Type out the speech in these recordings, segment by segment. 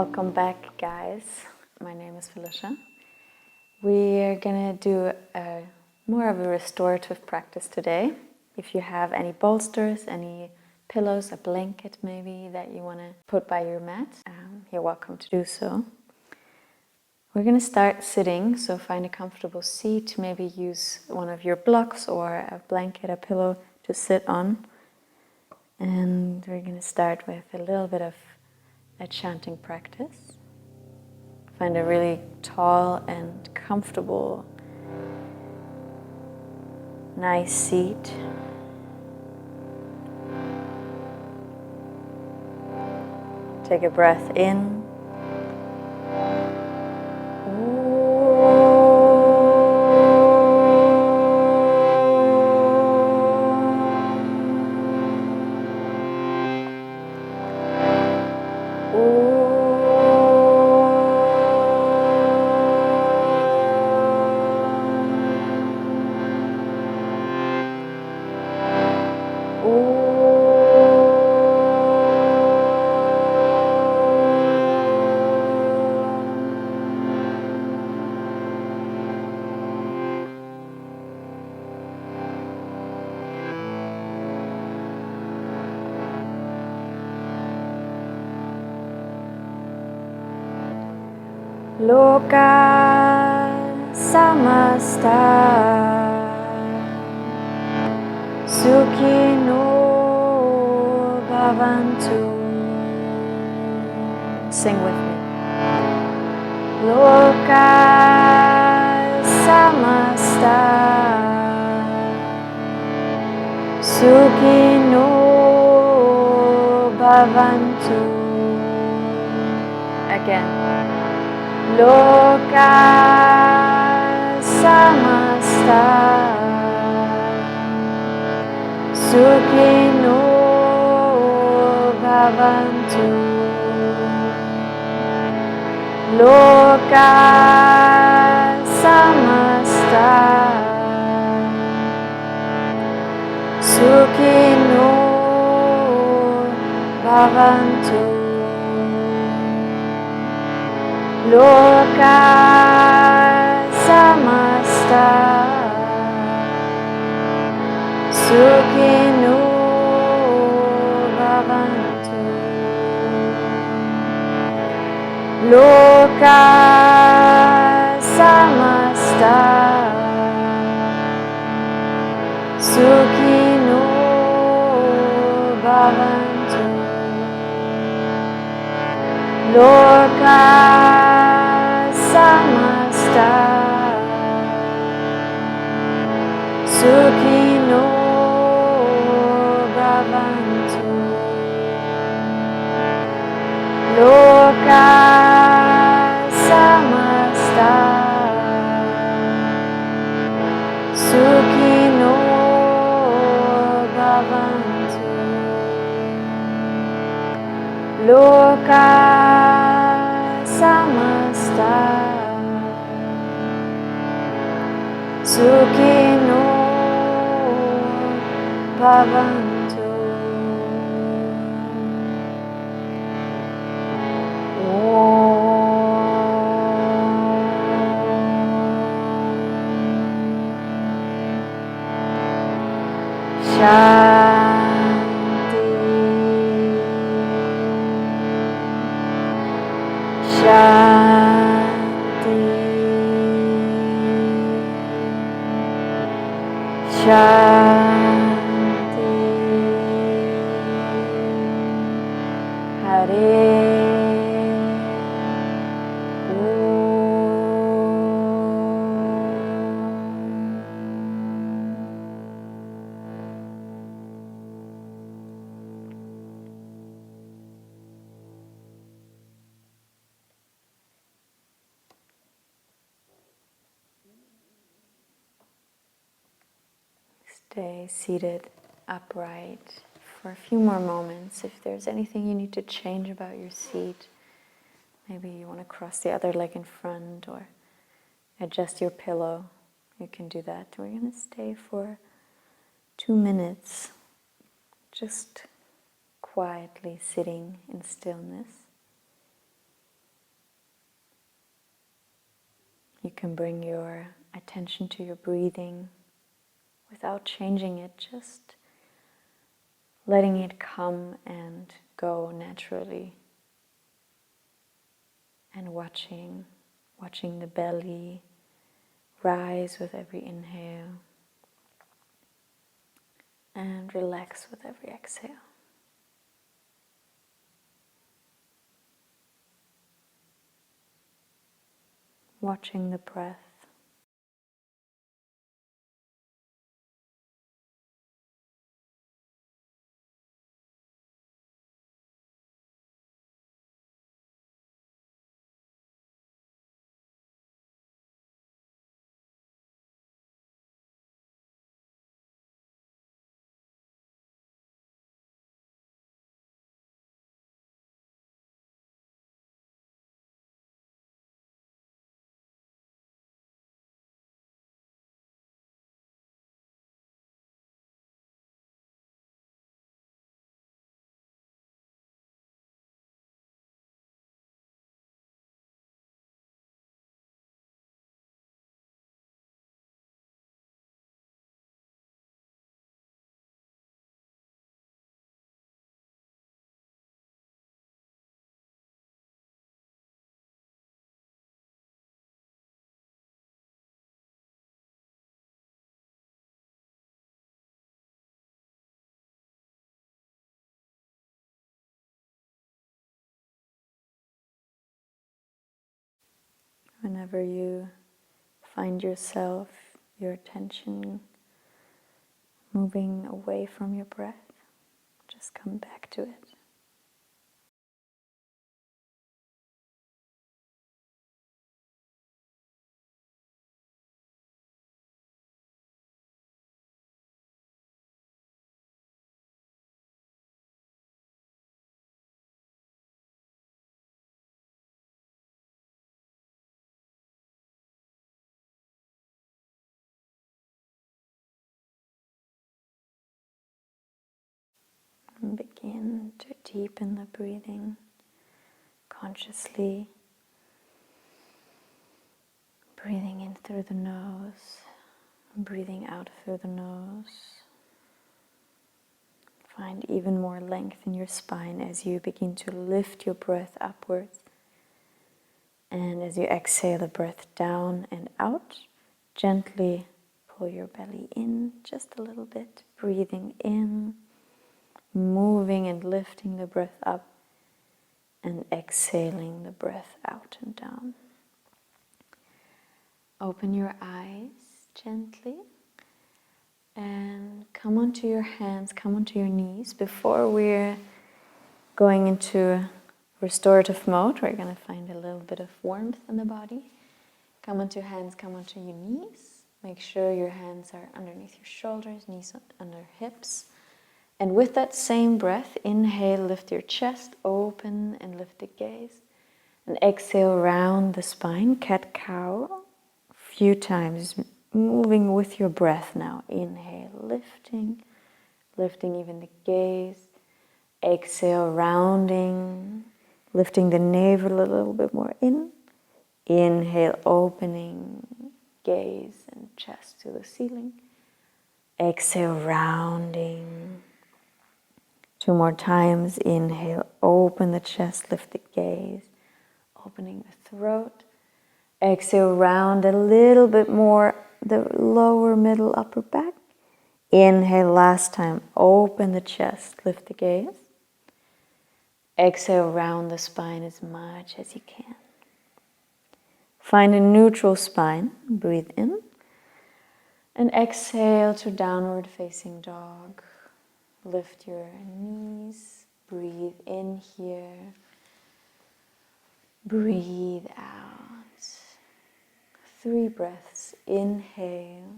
Welcome back, guys. My name is Felicia. We are gonna do more of a restorative practice today. If you have any bolsters, any pillows, a blanket maybe that you want to put by your mat, you're welcome to do so. We're gonna start sitting, so find a comfortable seat. Maybe use one of your blocks or a blanket, a pillow to sit on. And we're gonna start with a little bit of a chanting practice. Find a really tall and comfortable, nice seat. Take a breath in. Loka samasta sukhino bhavantu. Sing with me. Loka samasta sukhino bhavantu. Again. Loka samasta sukhino bhavantu. Loka samasta sukhino bhavantu. Loka samasta sukhino bhavantu. Loka samasta sukhino bhavantu. Loka samasta sukhino bhavantu. Loka samasta sukhino bhavantu. Loka samasta sukhino bhavantu. Shanti, Shanti, Shanti. Hare Stay seated upright for a few more moments. If there's anything you need to change about your seat, maybe you want to cross the other leg in front or adjust your pillow, you can do that. We're going to stay for 2 minutes, just quietly sitting in stillness. You can bring your attention to your breathing without changing it, just letting it come and go naturally. And watching the belly rise with every inhale and relax with every exhale. Watching the breath. Whenever you find yourself, your attention moving away from your breath, just come back to it. And begin to deepen the breathing consciously. Breathing in through the nose, breathing out through the nose. Find even more length in your spine as you begin to lift your breath upwards. And as you exhale the breath down and out, gently pull your belly in just a little bit, breathing in, moving and lifting the breath up, and exhaling the breath out and down. Open your eyes gently and come onto your hands, come onto your knees. Before we're going into restorative mode, we're going to find a little bit of warmth in the body. Come onto your hands, come onto your knees. Make sure your hands are underneath your shoulders, knees under hips. And with that same breath, inhale, lift your chest open and lift the gaze. And exhale, round the spine, cat-cow. A few times, moving with your breath now. Inhale, lifting even the gaze. Exhale, rounding, lifting the navel a little bit more in. Inhale, opening gaze and chest to the ceiling. Exhale, rounding. 2 more times. Inhale, open the chest, lift the gaze, opening the throat. Exhale, round a little bit more the lower, middle, upper back. Inhale, last time, open the chest, lift the gaze. Exhale, round the spine as much as you can. Find a neutral spine, breathe in. And exhale to downward facing dog. Lift your knees, breathe in here, breathe out. 3 breaths, inhale,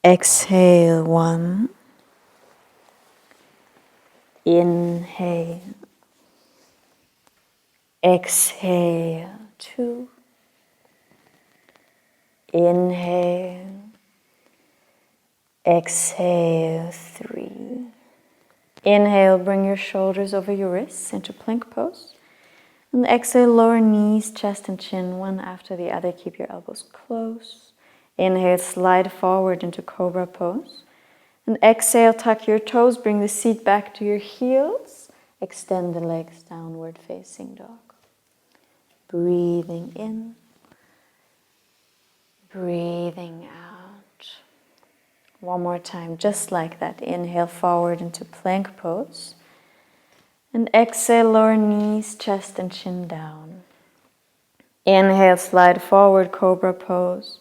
exhale 1, inhale, exhale 2, inhale, exhale 3. Inhale, bring your shoulders over your wrists into plank pose. And exhale, lower knees, chest and chin, one after the other. Keep your elbows close. Inhale, slide forward into Cobra pose. And exhale, tuck your toes, bring the seat back to your heels. Extend the legs, downward facing dog. Breathing in, breathing out. One more time, just like that. Inhale forward into plank pose. And exhale, lower knees, chest and chin down. Inhale, slide forward, Cobra pose.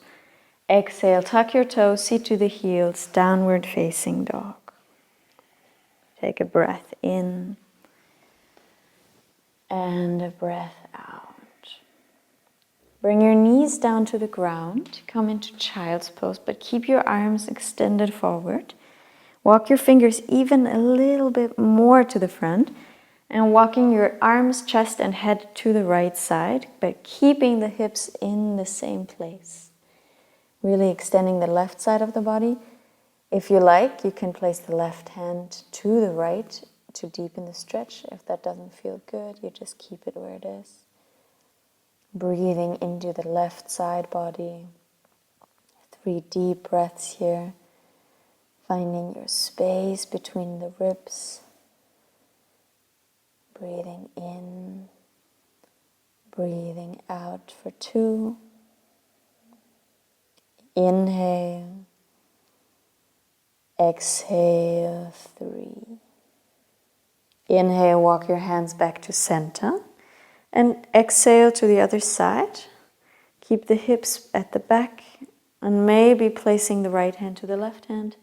Exhale, tuck your toes, seat to the heels, downward facing dog. Take a breath in and a breath out. Bring your knees down to the ground. Come into child's pose, but keep your arms extended forward. Walk your fingers even a little bit more to the front. And walking your arms, chest and head to the right side, but keeping the hips in the same place. Really extending the left side of the body. If you like, you can place the left hand to the right to deepen the stretch. If that doesn't feel good, you just keep it where it is. Breathing into the left side body. 3 deep breaths here. Finding your space between the ribs. Breathing in, breathing out for 2. Inhale, exhale, 3. Inhale, walk your hands back to center. And exhale to the other side. Keep the hips at the back and maybe placing the right hand to the left hand.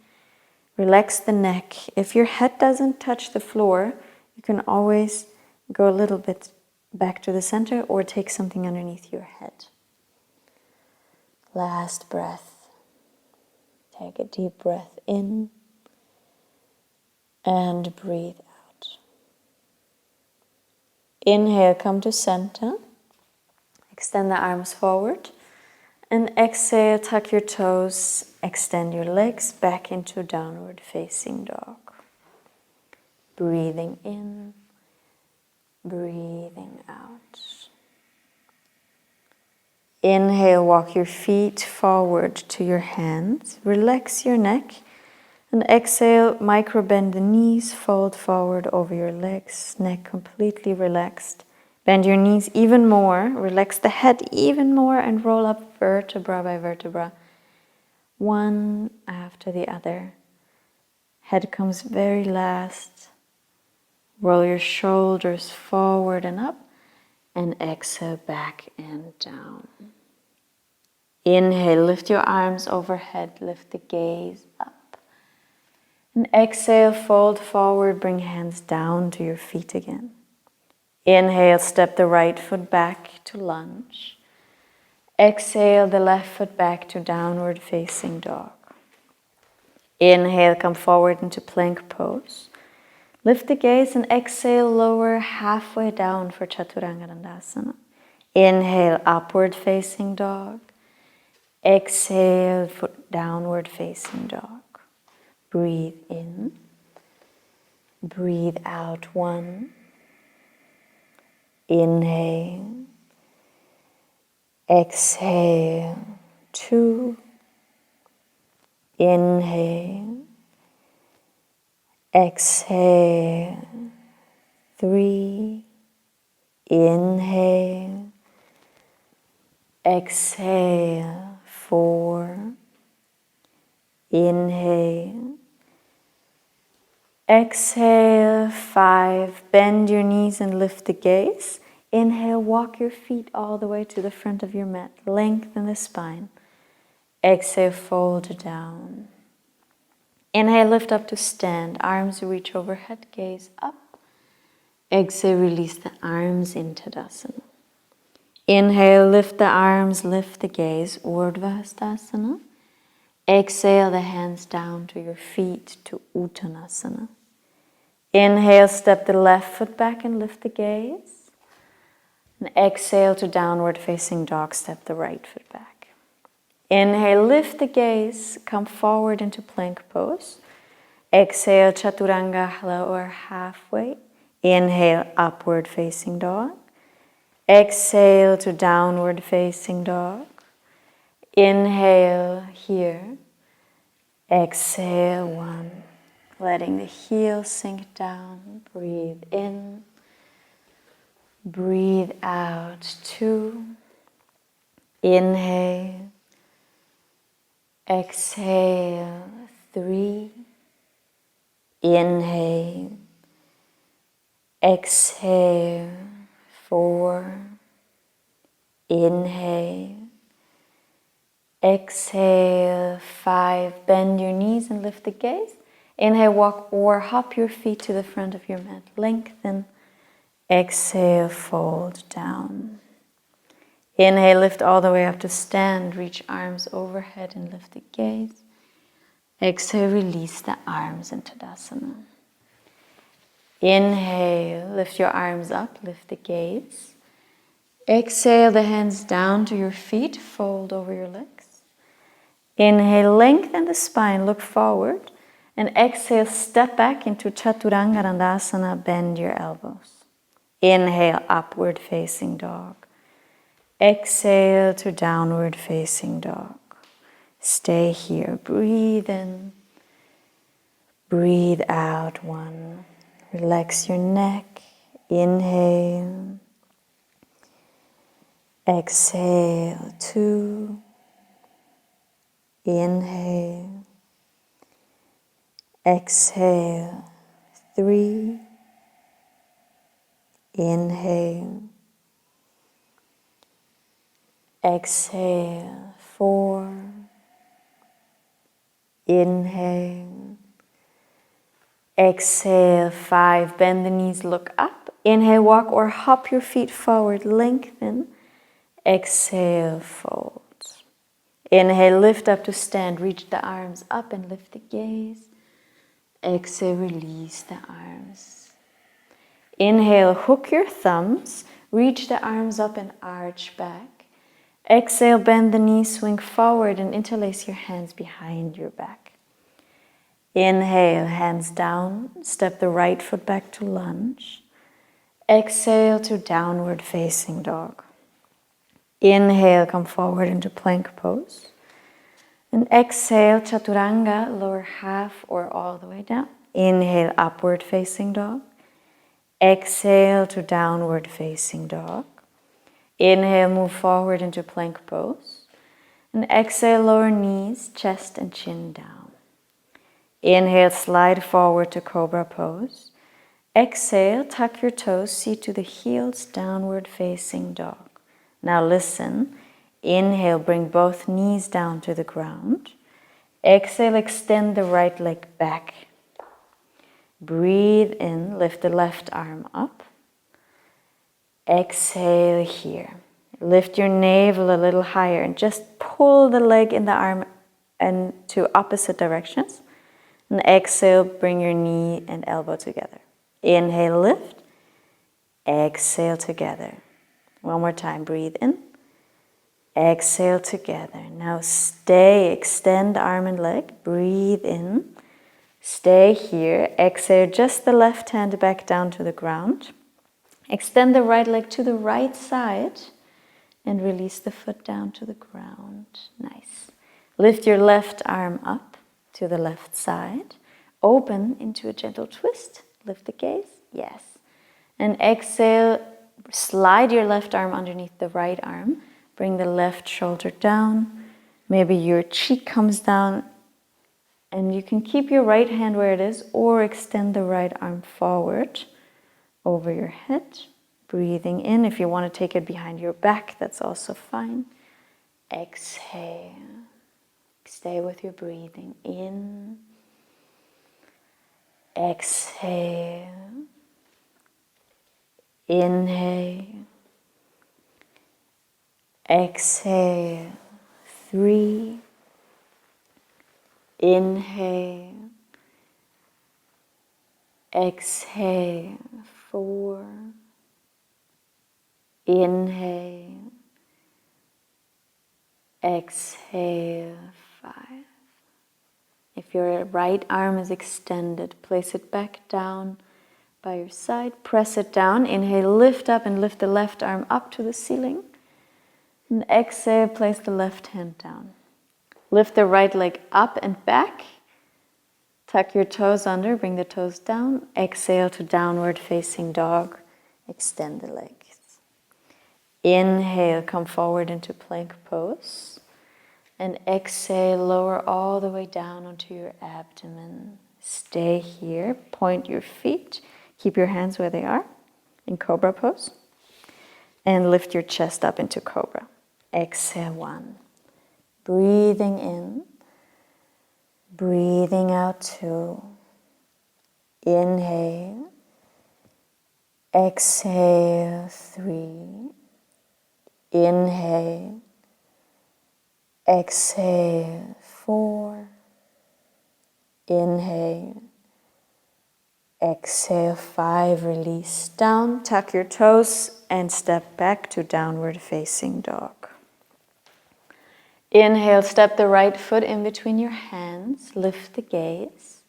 Relax the neck. If your head doesn't touch the floor, you can always go a little bit back to the center or take something underneath your head. Last breath. Take a deep breath in and breathe out. Inhale, come to center. Extend the arms forward. And exhale, tuck your toes, extend your legs back into downward facing dog. Breathing in, breathing out. Inhale, walk your feet forward to your hands. Relax your neck. And exhale, micro bend the knees, fold forward over your legs, neck completely relaxed. Bend your knees even more, relax the head even more, and roll up vertebra by vertebra, one after the other. Head comes very last. Roll your shoulders forward and up, and exhale back and down. Inhale, lift your arms overhead, lift the gaze up. And exhale, fold forward, bring hands down to your feet again. Inhale, step the right foot back to lunge. Exhale, the left foot back to downward facing dog. Inhale, come forward into plank pose. Lift the gaze and exhale, lower halfway down for Chaturanga Dandasana. Inhale, upward facing dog. Exhale, foot downward facing dog. Breathe in. Breathe out 1. Inhale. Exhale 2. Inhale. Exhale 3. Inhale. Exhale 4. Inhale. Exhale 5. Bend your knees and lift the gaze. Inhale, walk your feet all the way to the front of your mat. Lengthen the spine. Exhale, fold down. Inhale, lift up to stand. Arms reach overhead, gaze up. Exhale, release the arms into Tadasana. Inhale, lift the arms, lift the gaze, Urdhva Hastasana. Exhale, the hands down to your feet to Uttanasana. Inhale, step the left foot back and lift the gaze. And exhale to downward facing dog, step the right foot back. Inhale, lift the gaze, come forward into plank pose. Exhale, Chaturanga, lower halfway. Inhale, upward facing dog. Exhale to downward facing dog. Inhale here. Exhale, 1. Letting the heels sink down. Breathe in. Breathe out, 2. Inhale. Exhale, 3. Inhale. Exhale, 4. Inhale. Exhale, 5. Bend your knees and lift the gaze. Inhale, walk or hop your feet to the front of your mat. Lengthen. Exhale, fold down. Inhale, lift all the way up to stand. Reach arms overhead and lift the gaze. Exhale, release the arms into Tadasana. Inhale, lift your arms up, lift the gaze. Exhale, the hands down to your feet, fold over your legs. Inhale, lengthen the spine, look forward. And exhale, step back into Chaturanga Dandasana, bend your elbows. Inhale, upward facing dog. Exhale to downward facing dog. Stay here, breathe in, breathe out, 1. Relax your neck, inhale. Exhale, 2. Inhale. Exhale, 3. Inhale. Exhale, 4. Inhale. Exhale, 5. Bend the knees, look up. Inhale, walk or hop your feet forward, lengthen. Exhale, fold. Inhale, lift up to stand. Reach the arms up and lift the gaze. Exhale, release the arms. Inhale, hook your thumbs. Reach the arms up and arch back. Exhale, bend the knees, swing forward and interlace your hands behind your back. Inhale, hands down. Step the right foot back to lunge. Exhale to downward facing dog. Inhale, come forward into plank pose. And exhale, Chaturanga, lower half or all the way down. Inhale, upward facing dog. Exhale to downward facing dog. Inhale, move forward into plank pose. And exhale, lower knees, chest and chin down. Inhale, slide forward to cobra pose. Exhale, tuck your toes, seat to the heels, downward facing dog. Now listen. Inhale, bring both knees down to the ground. Exhale, extend the right leg back. Breathe in, lift the left arm up. Exhale here. Lift your navel a little higher and just pull the leg in the arm and to opposite directions. And exhale, bring your knee and elbow together. Inhale, lift. Exhale together. One more time, breathe in. Exhale together. Now stay, extend arm and leg. Breathe in. Stay here. Exhale, just the left hand back down to the ground. Extend the right leg to the right side and release the foot down to the ground. Nice. Lift your left arm up to the left side. Open into a gentle twist. Lift the gaze. Yes. And exhale, slide your left arm underneath the right arm. Bring the left shoulder down. Maybe your cheek comes down. And you can keep your right hand where it is or extend the right arm forward over your head. Breathing in. If you want to take it behind your back, that's also fine. Exhale. Stay with your breathing in. Exhale. Inhale. Exhale. 3. Inhale. Exhale. 4. Inhale. Exhale. 5. If your right arm is extended, place it back down by your side. Press it down. Inhale, lift up and lift the left arm up to the ceiling. And exhale, place the left hand down. Lift the right leg up and back. Tuck your toes under, bring the toes down. Exhale to downward facing dog. Extend the legs. Inhale, come forward into plank pose. And exhale, lower all the way down onto your abdomen. Stay here, point your feet. Keep your hands where they are in cobra pose. And lift your chest up into cobra. Exhale, 1. Breathing in. Breathing out, 2. Inhale. Exhale, 3. Inhale. Exhale, 4. Inhale. Exhale, 5. Release down. Tuck your toes and step back to downward facing dog. Inhale, step the right foot in between your hands. Lift the gaze.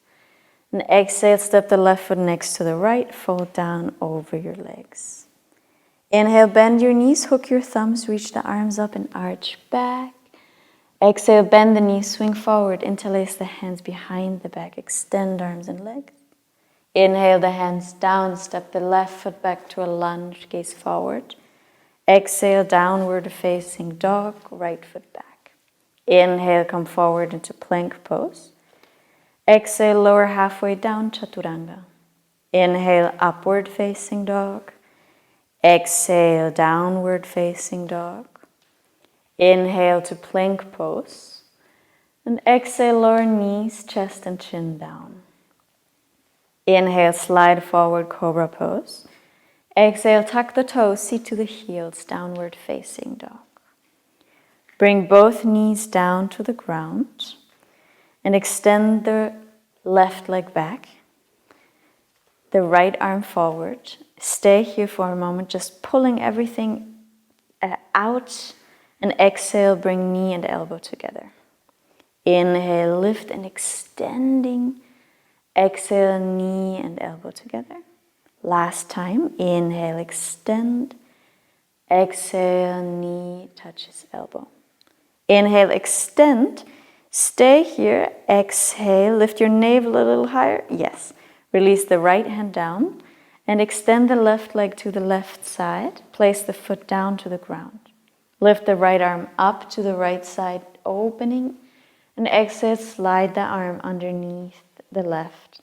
And exhale, step the left foot next to the right. Fold down over your legs. Inhale, bend your knees. Hook your thumbs. Reach the arms up and arch back. Exhale, bend the knees. Swing forward. Interlace the hands behind the back. Extend arms and legs. Inhale, the hands down. Step the left foot back to a lunge. Gaze forward. Exhale, downward facing dog. Right foot back. Inhale, come forward into plank pose. Exhale, lower halfway down, chaturanga. Inhale, upward facing dog. Exhale, downward facing dog. Inhale to plank pose. And exhale, lower knees, chest and chin down. Inhale, slide forward, cobra pose. Exhale, tuck the toes, seat to the heels, downward facing dog. Bring both knees down to the ground and extend the left leg back, the right arm forward. Stay here for a moment, just pulling everything out, and exhale, bring knee and elbow together. Inhale, lift and extending. Exhale, knee and elbow together. Last time, inhale, extend. Exhale, knee touches elbow. Inhale, extend. Stay here. Exhale, lift your navel a little higher. Yes. Release the right hand down and extend the left leg to the left side. Place the foot down to the ground. Lift the right arm up to the right side, opening. And exhale, slide the arm underneath the left.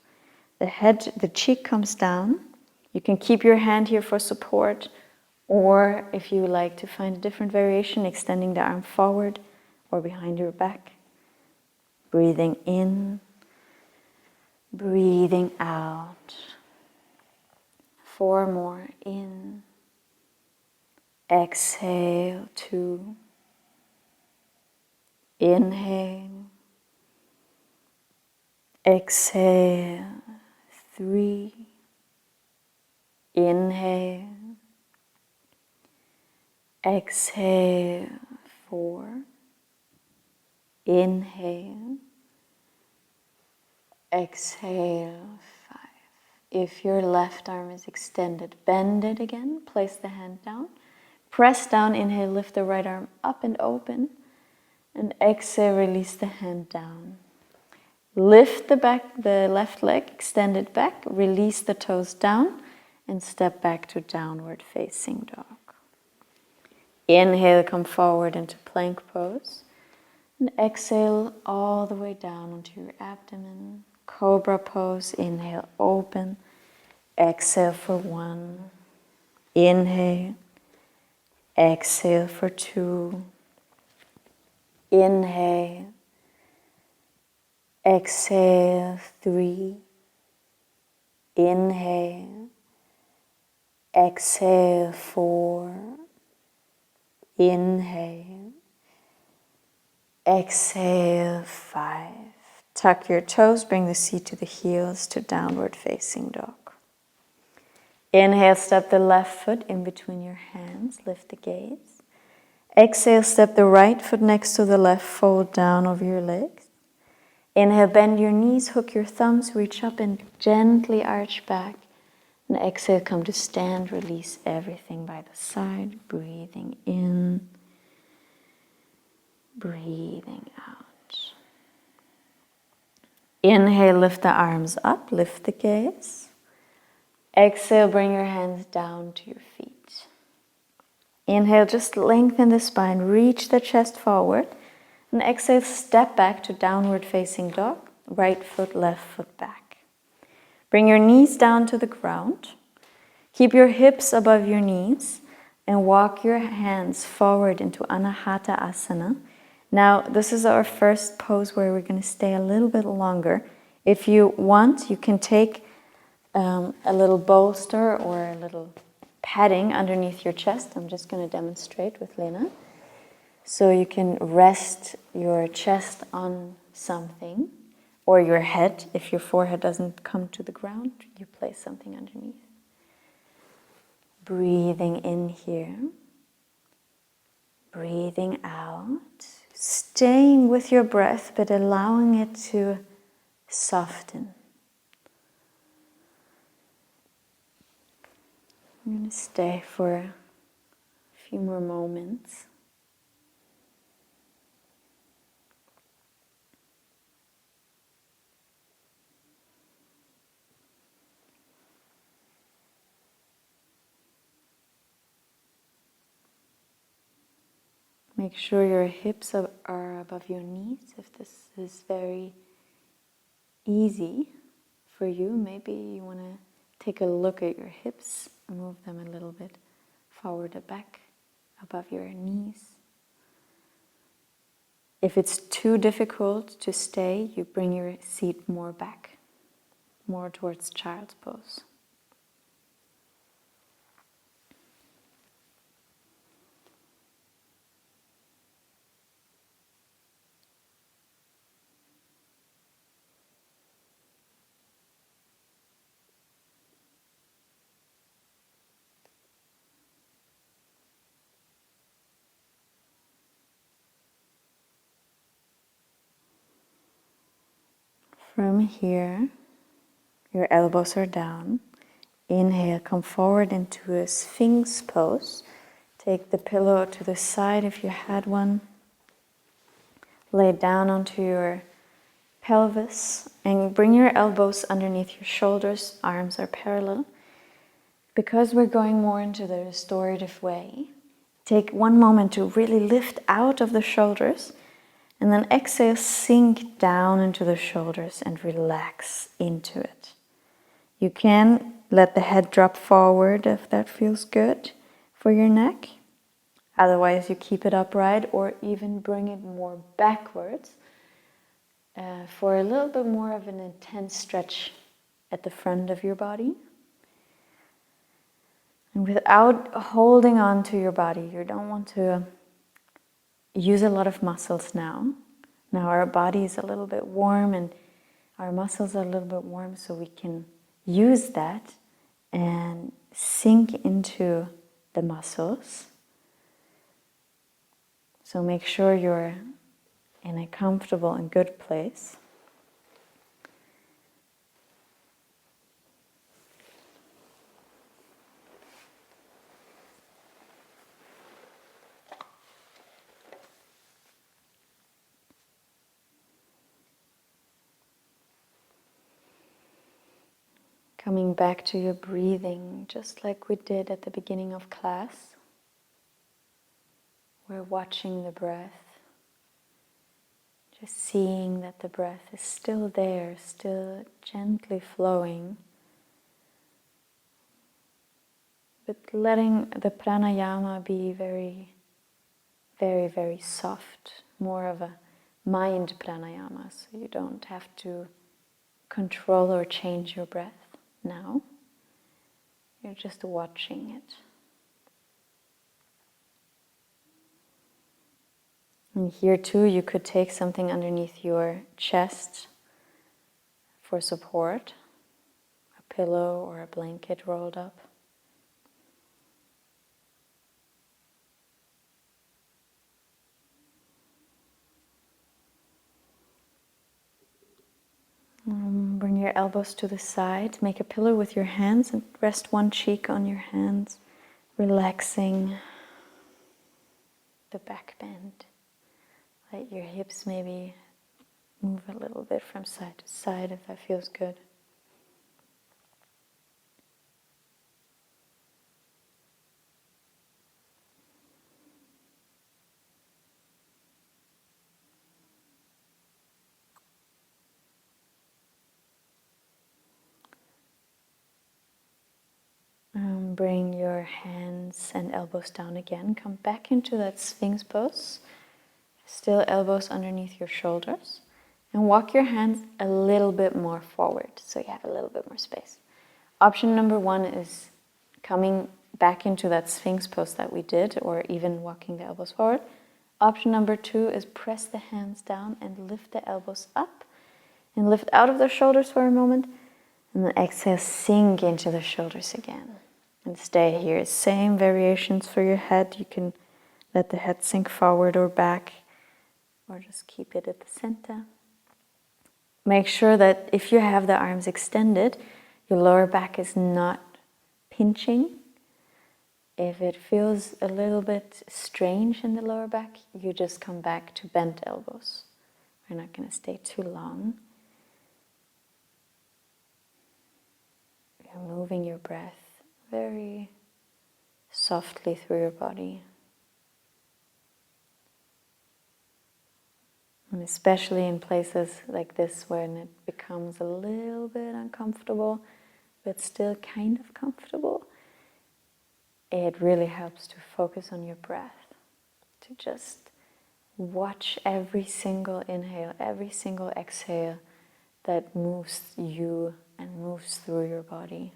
The cheek comes down. You can keep your hand here for support, or if you like to find a different variation, extending the arm forward or behind your back. Breathing in, breathing out. 4 more. In. Exhale, 2. Inhale. Exhale, 3. Inhale. Exhale, 4. Inhale. Exhale, 5. If your left arm is extended, bend it again. Place the hand down. Press down. Inhale, lift the right arm up and open. And exhale, release the hand down. Lift the left leg, extend it back. Release the toes down and step back to downward facing dog. Inhale, come forward into plank pose. And exhale all the way down onto your abdomen. Cobra pose. Inhale, open. Exhale for 1. Inhale. Exhale for 2. Inhale. Exhale, 3. Inhale. Exhale, 4. Inhale. Exhale, 5. Tuck your toes, bring the seat to the heels to downward facing dog. Inhale, step the left foot in between your hands, lift the gaze. Exhale, step the right foot next to the left, fold down over your legs. Inhale, bend your knees, hook your thumbs, reach up and gently arch back. And exhale, come to stand, release everything by the side, breathing in, breathing out. Inhale, lift the arms up, lift the gaze. Exhale, bring your hands down to your feet. Inhale, just lengthen the spine, reach the chest forward. And exhale, step back to downward facing dog, right foot, left foot back. Bring your knees down to the ground. Keep your hips above your knees and walk your hands forward into Anahata Asana. Now, this is our first pose where we're going to stay a little bit longer. If you want, you can take a little bolster or a little padding underneath your chest. I'm just going to demonstrate with Lena. So you can rest your chest on something, or your head. If your forehead doesn't come to the ground, you place something underneath. Breathing in here, breathing out, staying with your breath, but allowing it to soften. I'm going to stay for a few more moments. Make sure your hips are above your knees. If this is very easy for you, maybe you want to take a look at your hips, move them a little bit forward and back above your knees. If it's too difficult to stay, you bring your seat more back, more towards child's pose. From here, your elbows are down. Inhale, come forward into a Sphinx pose. Take the pillow to the side if you had one. Lay down onto your pelvis and bring your elbows underneath your shoulders. Arms are parallel. Because we're going more into the restorative way, take one moment to really lift out of the shoulders. And then exhale, sink down into the shoulders and relax into it. You can let the head drop forward if that feels good for your neck. Otherwise, you keep it upright or even bring it more backwards for a little bit more of an intense stretch at the front of your body. And without holding on to your body, you don't want to use a lot of muscles now. Now our body is a little bit warm and our muscles are a little bit warm, so we can use that and sink into the muscles. So make sure you're in a comfortable and good place. Coming back to your breathing, just like we did at the beginning of class. We're watching the breath, just seeing that the breath is still there, still gently flowing, but letting the pranayama be very, very, very soft, more of a mind pranayama, so you don't have to control or change your breath now. You're just watching it. And here too, you could take something underneath your chest for support, a pillow or a blanket rolled up. Bring your elbows to the side. Make a pillow with your hands and rest one cheek on your hands, relaxing the back bend. Let your hips maybe move a little bit from side to side if that feels good. Bring your hands and elbows down again. Come back into that Sphinx pose. Still elbows underneath your shoulders. And walk your hands a little bit more forward so you have a little bit more space. Option number one is coming back into that Sphinx pose that we did, or even walking the elbows forward. Option number two is press the hands down and lift the elbows up and lift out of the shoulders for a moment. And then exhale, sink into the shoulders again. And stay here. Same variations for your head. You can let the head sink forward or back, or just keep it at the center. Make sure that if you have the arms extended, your lower back is not pinching. If it feels a little bit strange in the lower back, you just come back to bent elbows. We're not going to stay too long. You're moving your breath very softly through your body. And especially in places like this when it becomes a little bit uncomfortable, but still kind of comfortable, it really helps to focus on your breath, to just watch every single inhale, every single exhale that moves you and moves through your body.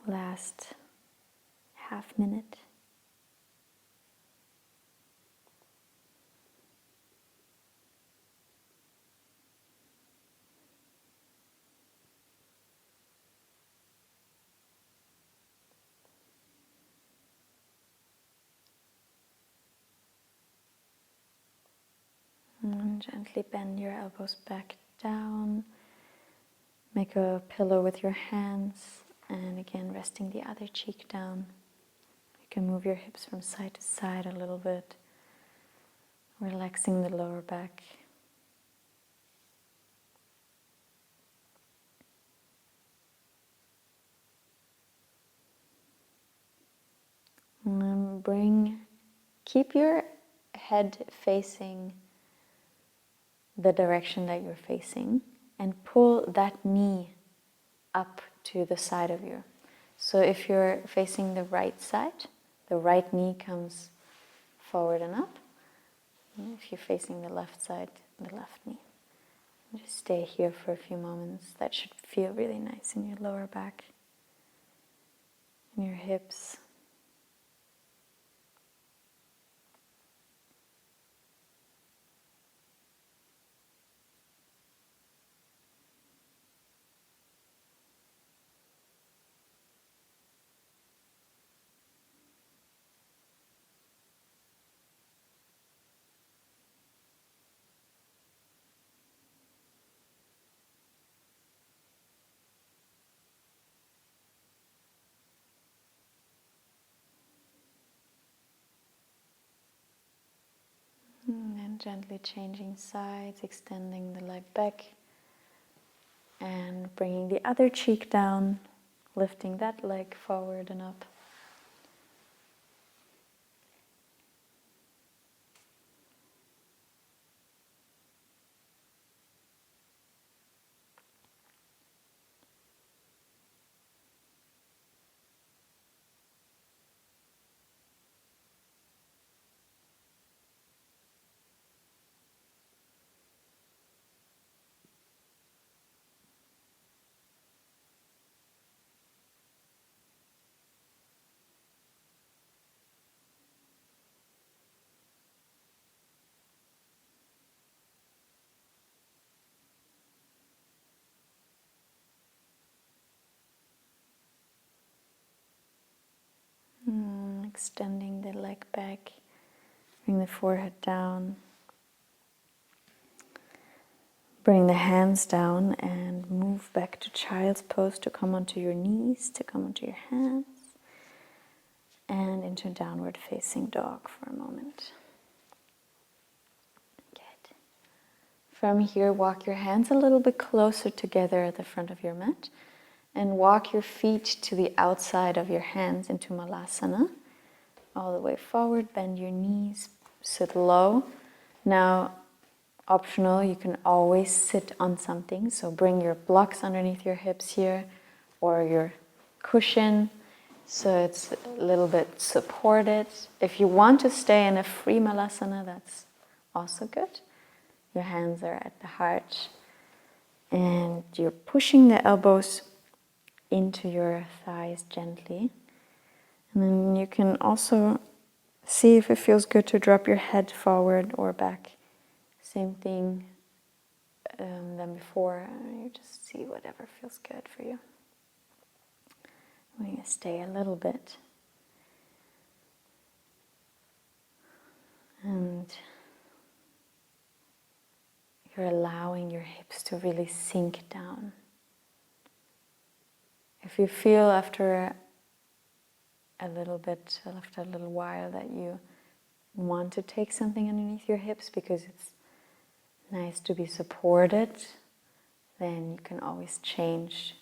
Last half minute. And gently bend your elbows back down. Make a pillow with your hands. And again, resting the other cheek down. You can move your hips from side to side a little bit, relaxing the lower back. And keep your head facing the direction that you're facing, and pull that knee up to the side of you. So if you're facing the right side, the right knee comes forward and up. And if you're facing the left side, the left knee. And just stay here for a few moments. That should feel really nice in your lower back, in your hips. And then gently changing sides, extending the leg back, and bringing the other cheek down, lifting that leg forward and up. Extending the leg back, bring the forehead down. Bring the hands down and move back to child's pose to come onto your knees, to come onto your hands, and into downward facing dog for a moment. Good. From here, walk your hands a little bit closer together at the front of your mat and walk your feet to the outside of your hands into Malasana. All the way forward, bend your knees, sit low. Now, optional, you can always sit on something, so bring your blocks underneath your hips here or your cushion so it's a little bit supported. If you want to stay in a free Malasana, that's also good. Your hands are at the heart and you're pushing the elbows into your thighs gently. And then you can also see if it feels good to drop your head forward or back. Same thing than before. You just see whatever feels good for you. We're going to stay a little bit. And you're allowing your hips to really sink down. If you feel after a little while that you want to take something underneath your hips because it's nice to be supported, then you can always change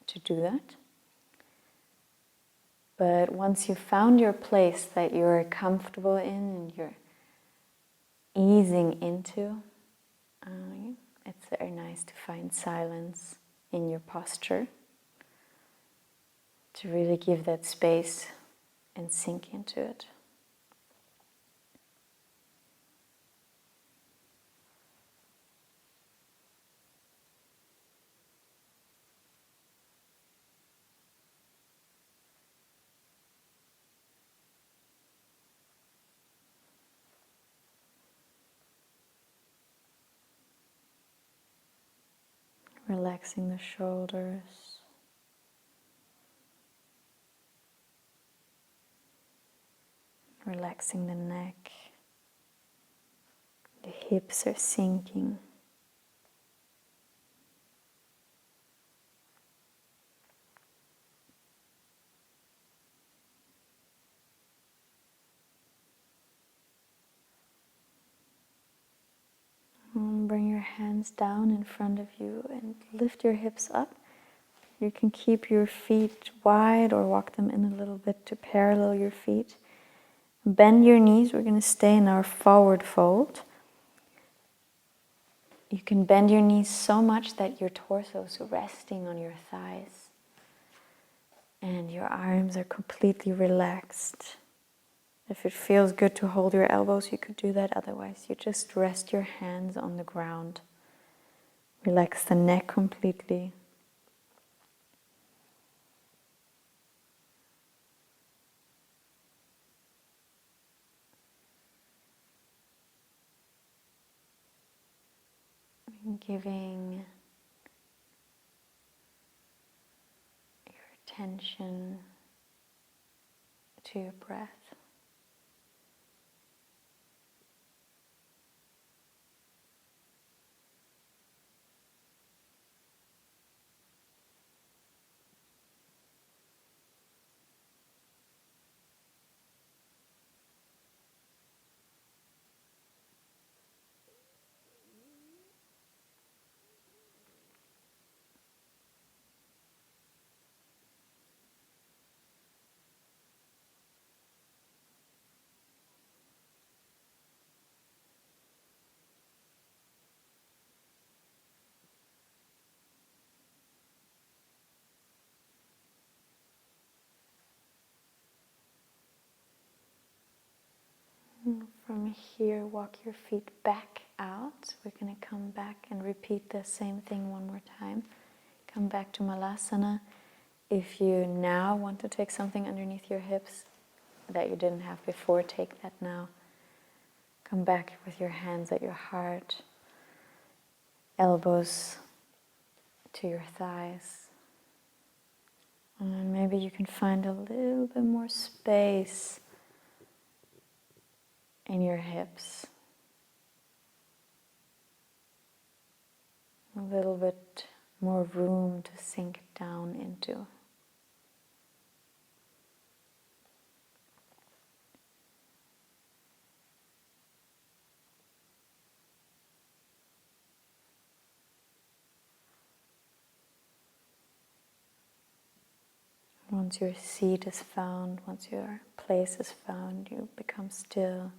to do that. But once you've found your place that you're comfortable in and you're easing into, it's very nice to find silence in your posture, to really give that space and sink into it. Relaxing the shoulders. Relaxing the neck. The hips are sinking. Bring your hands down in front of you and lift your hips up. You can keep your feet wide or walk them in a little bit to parallel your feet. Bend your knees. We're going to stay in our forward fold. You can bend your knees so much that your torso is resting on your thighs and your arms are completely relaxed. If it feels good to hold your elbows, you could do that. Otherwise, you just rest your hands on the ground. Relax the neck completely. Giving your attention to your breath. From here, walk your feet back out. We're going to come back and repeat the same thing one more time. Come back to Malasana. If you now want to take something underneath your hips that you didn't have before, take that now. Come back with your hands at your heart, elbows to your thighs. And maybe you can find a little bit more space in your hips. little bit more room to sink down into. Once your seat is found, once your place is found, you become still.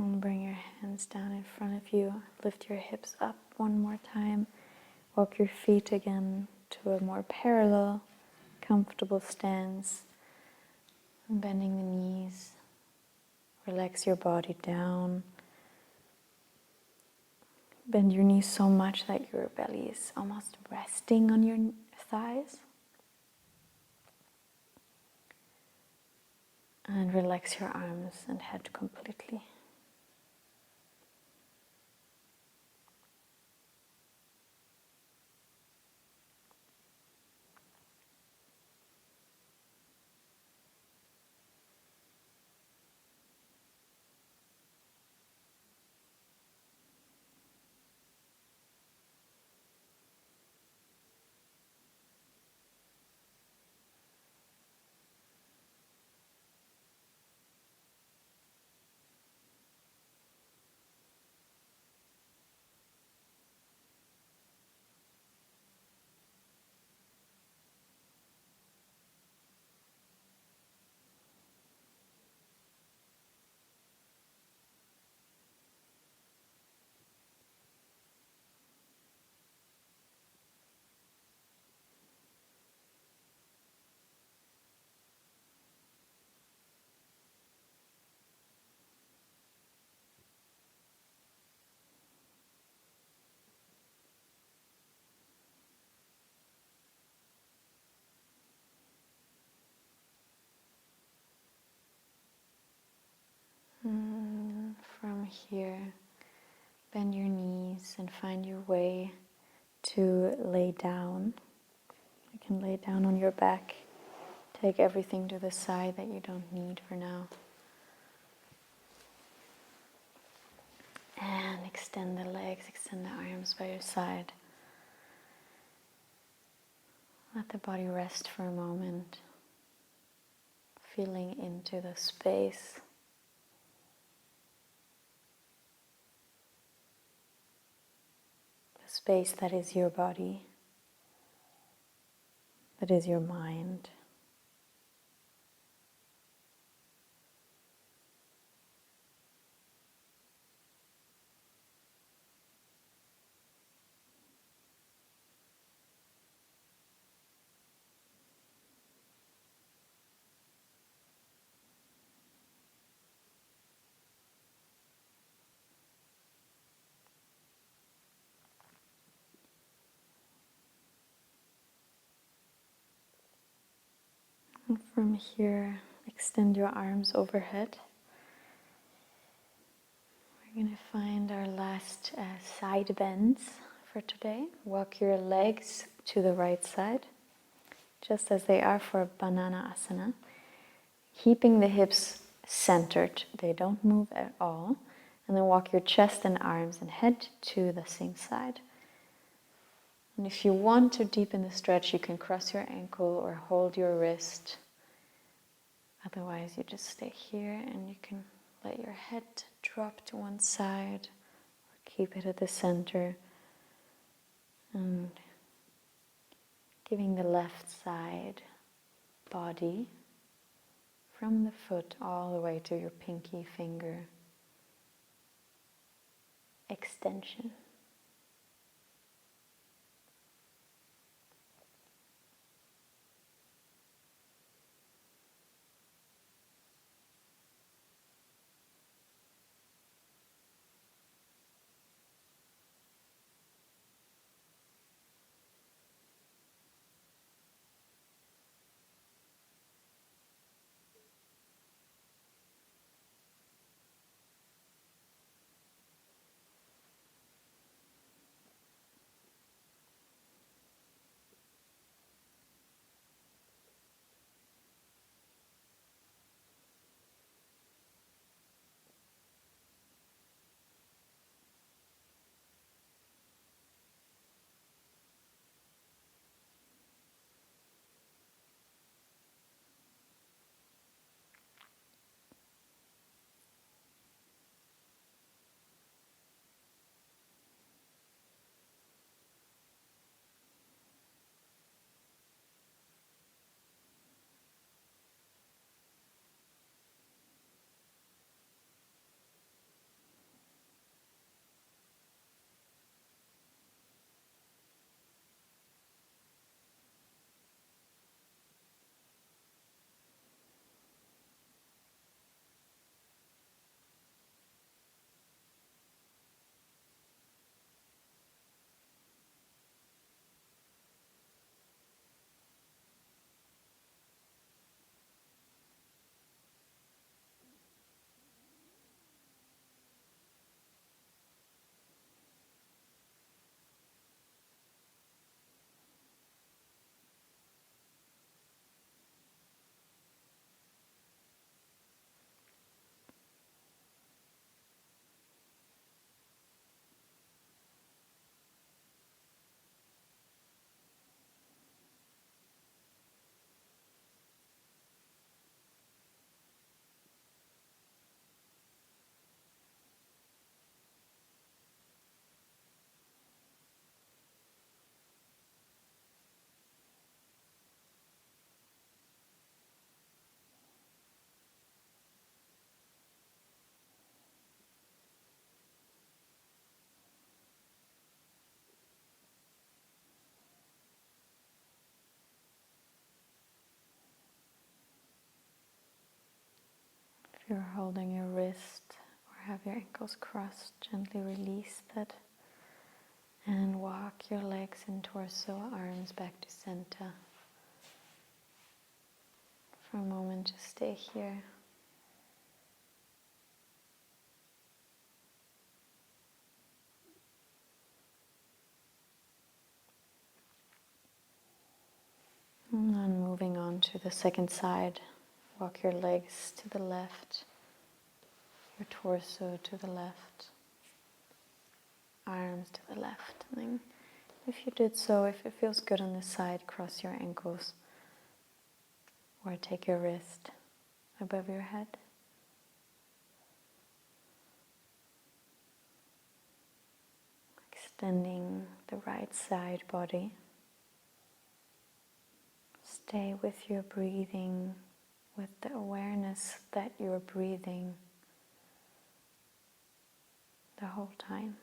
And bring your hands down in front of you. Lift your hips up one more time. Walk your feet again to a more parallel, comfortable stance. And bending the knees. Relax your body down. Bend your knees so much that your belly is almost resting on your thighs. And relax your arms and head completely. From here, bend your knees and find your way to lay down. You can lay down on your back. Take everything to the side that you don't need for now. And extend the legs, extend the arms by your side. Let the body rest for a moment, feeling into the space. The space that is your body, that is your mind. And from here, extend your arms overhead. We're going to find our last side bends for today. Walk your legs to the right side, just as they are for banana asana. Keeping the hips centered, they don't move at all. And then walk your chest and arms and head to the same side. And if you want to deepen the stretch, you can cross your ankle or hold your wrist. Otherwise, you just stay here and you can let your head drop to one side or keep it at the center. And giving the left side body from the foot all the way to your pinky finger extension. If you're holding your wrist or have your ankles crossed, gently release that and walk your legs and torso, arms back to center. For a moment, just stay here. And then moving on to the second side, walk your legs to the left, your torso to the left, arms to the left. And then if you did so, if it feels good on this side, cross your ankles or take your wrist above your head. Extending the right side body. Stay with your breathing, with the awareness that you're breathing the whole time.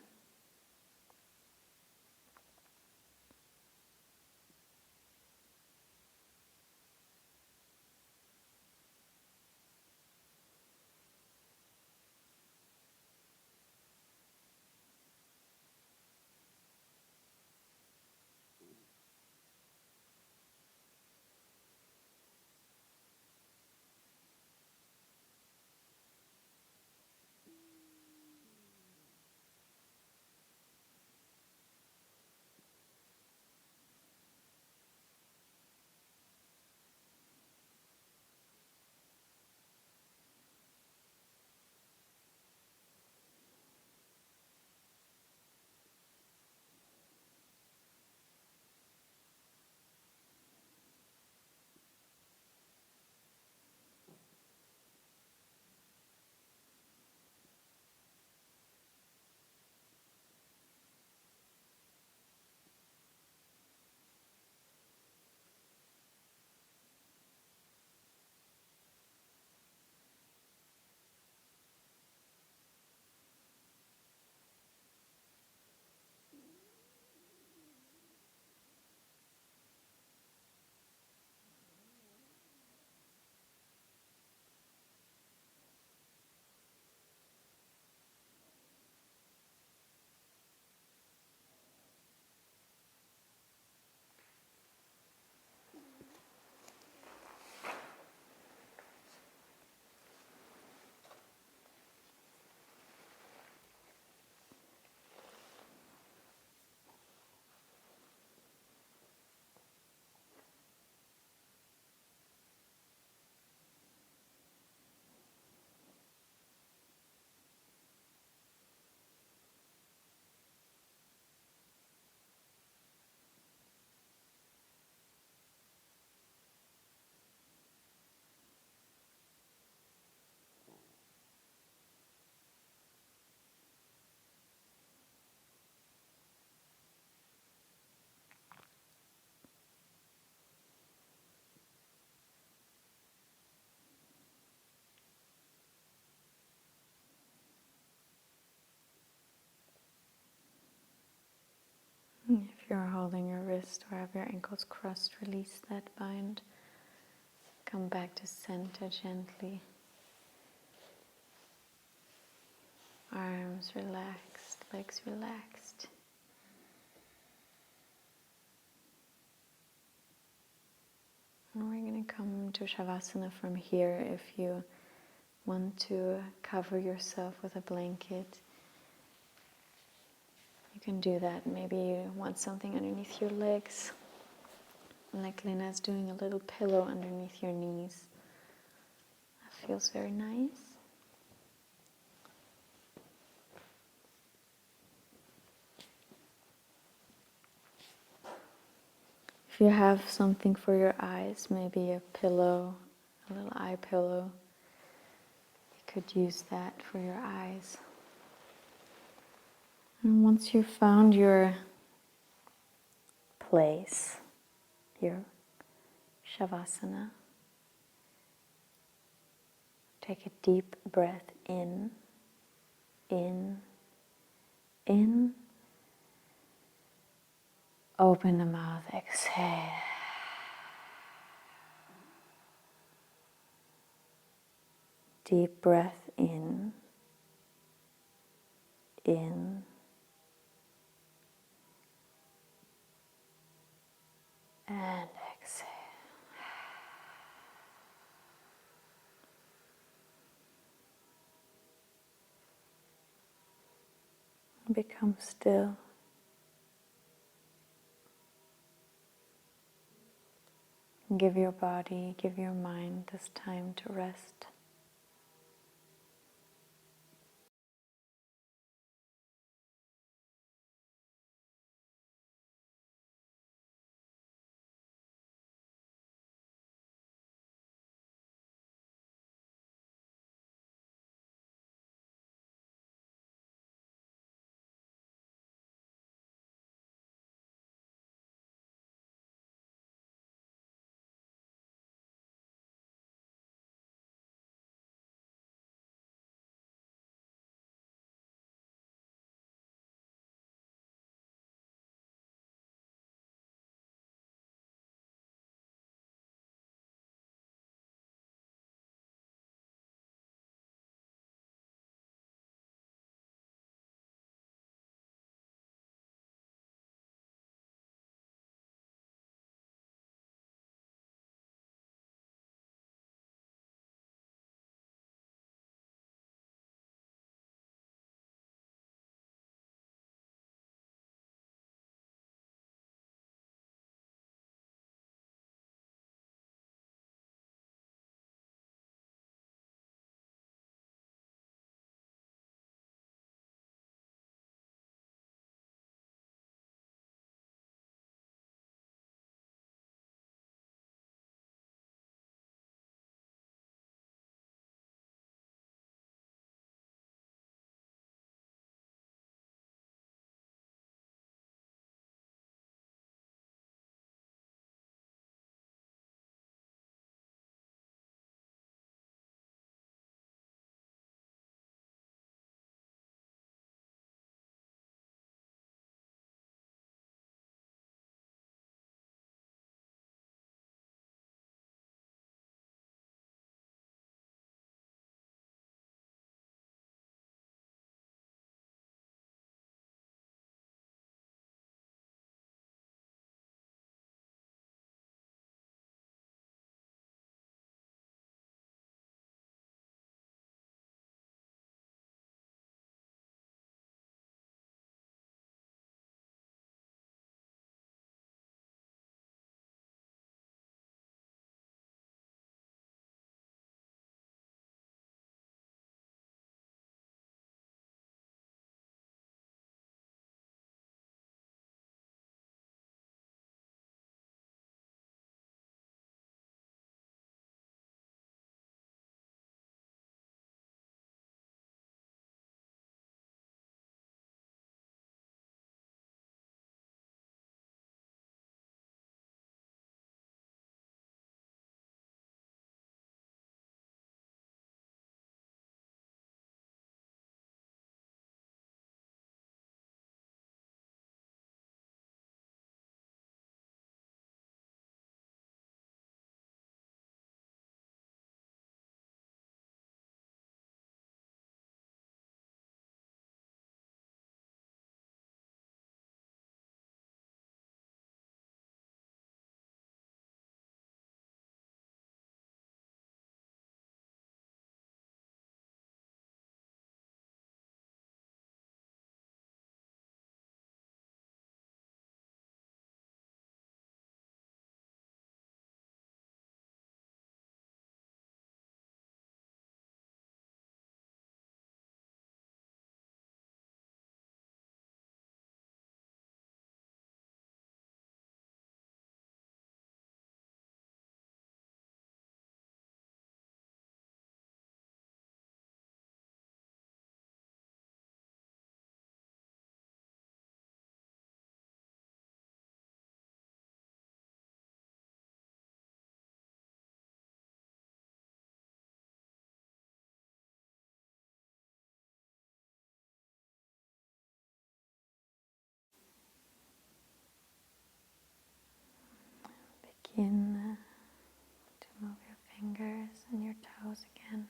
If you're holding your wrist or have your ankles crossed, release that bind. Come back to center gently. Arms relaxed, legs relaxed. And we're going to come to Shavasana from here. If you want to cover yourself with a blanket, you can do that. Maybe you want something underneath your legs. Like Lena's doing a little pillow underneath your knees. That feels very nice. If you have something for your eyes, maybe a pillow, a little eye pillow, you could use that for your eyes. And once you've found your place, your Shavasana, take a deep breath in, in, in. Open the mouth, exhale. Deep breath in, and exhale. Become still. Give your body, give your mind this time to rest. Begin to move your fingers and your toes again.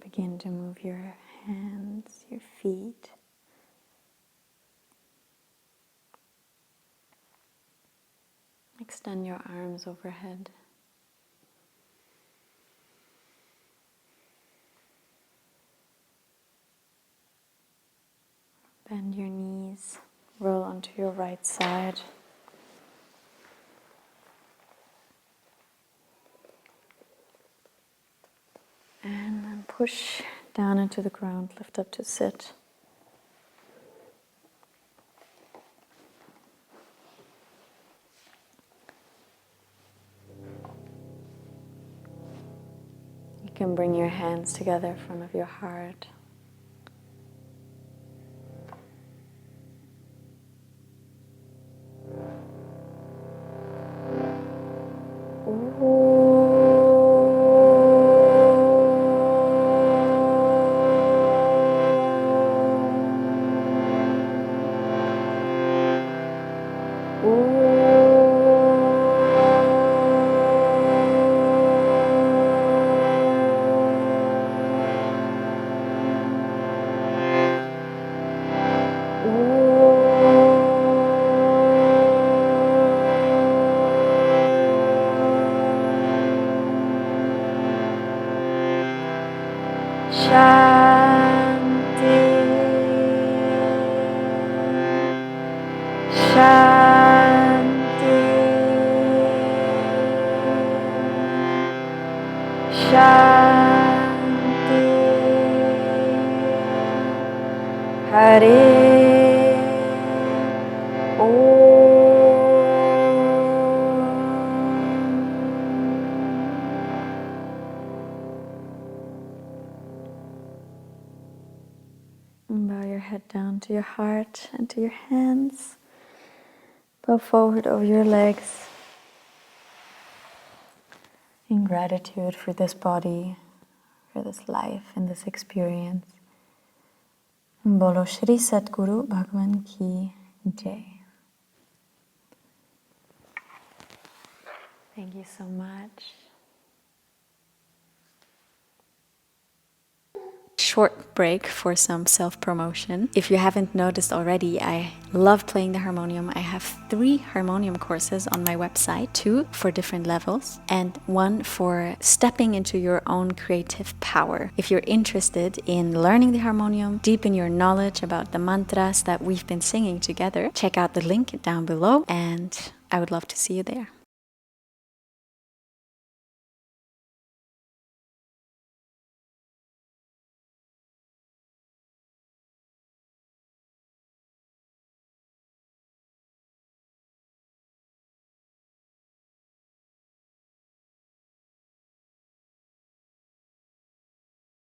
Begin to move your hands, your feet. Extend your arms overhead. Bend your knees, roll onto your right side. And then push down into the ground, lift up to sit. You can bring your hands together in front of your heart. And bow your head down to your heart and to your hands. Bow forward over your legs. In gratitude for this body, for this life and this experience. Bolo Shri Satguru Bhagwan Ki Jai. Thank you so much. Short break for some self-promotion. If you haven't noticed already, I love playing the harmonium. I have 3 harmonium courses on my website, 2 for different levels and 1 for stepping into your own creative power. If you're interested in learning the harmonium, deepen your knowledge about the mantras that we've been singing together, check out the link down below and I would love to see you there.